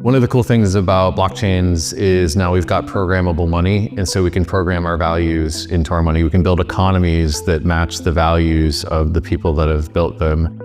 One of the cool things about blockchains is now we've got programmable money, and so we can program our values into our money. We can build economies that match the values of the people that have built them.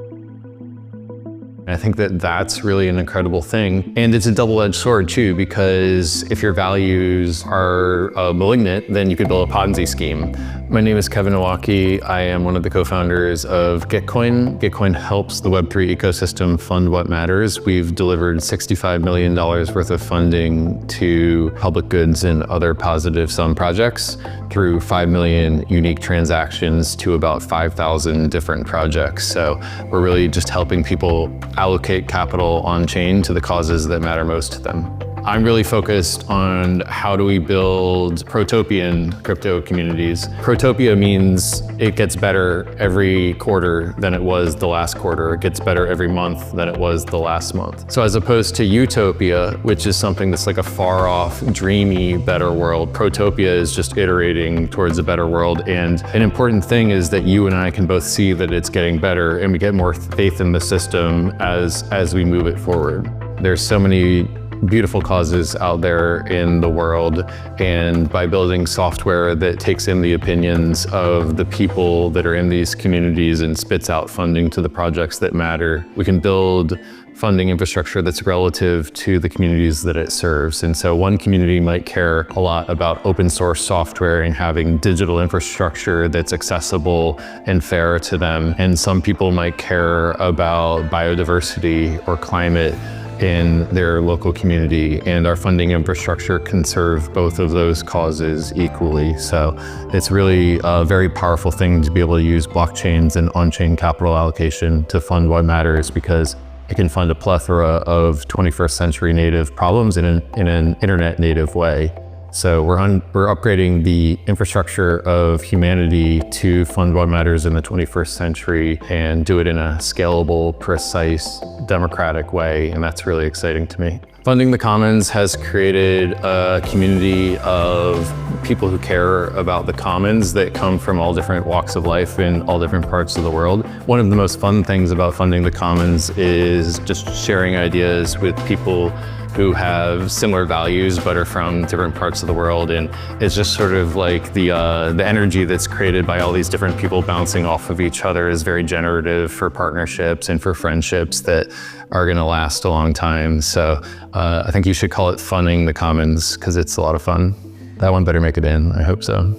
I think that that's really an incredible thing. And it's a double-edged sword too, because if your values are malignant, then you could build a Ponzi scheme. My name is Kevin Owocki. I am one of the co-founders of Gitcoin. Gitcoin helps the Web3 ecosystem fund what matters. We've delivered $65 million worth of funding to public goods and other positive sum projects through 5 million unique transactions to about 5,000 different projects. So we're really just helping people allocate capital on chain to the causes that matter most to them. I'm really focused on how do we build protopian crypto communities. Protopia means it gets better every quarter than it was the last quarter. It gets better every month than it was the last month. So as opposed to utopia, which is something that's like a far off, dreamy, better world, protopia is just iterating towards a better world. And an important thing is that you and I can both see that it's getting better and we get more faith in the system as we move it forward. There's so many beautiful causes out there in the world, and by building software that takes in the opinions of the people that are in these communities and spits out funding to the projects that matter, we can build funding infrastructure that's relative to the communities that it serves. And so one community might care a lot about open source software and having digital infrastructure that's accessible and fair to them. And some people might care about biodiversity or climate in their local community, and our funding infrastructure can serve both of those causes equally. So it's really a very powerful thing to be able to use blockchains and on-chain capital allocation to fund what matters, because it can fund a plethora of 21st century native problems in an internet native way. So we're upgrading the infrastructure of humanity to fund what matters in the 21st century and do it in a scalable, precise, democratic way, and that's really exciting to me. Funding the Commons has created a community of people who care about the commons that come from all different walks of life in all different parts of the world. One of the most fun things about Funding the Commons is just sharing ideas with people who have similar values but are from different parts of the world, and it's just sort of like the energy that's created by all these different people bouncing off of each other is very generative for partnerships and for friendships that are going to last a long time. So I think you should call it Funding the Commons because it's a lot of fun. That one better make it in, I hope so.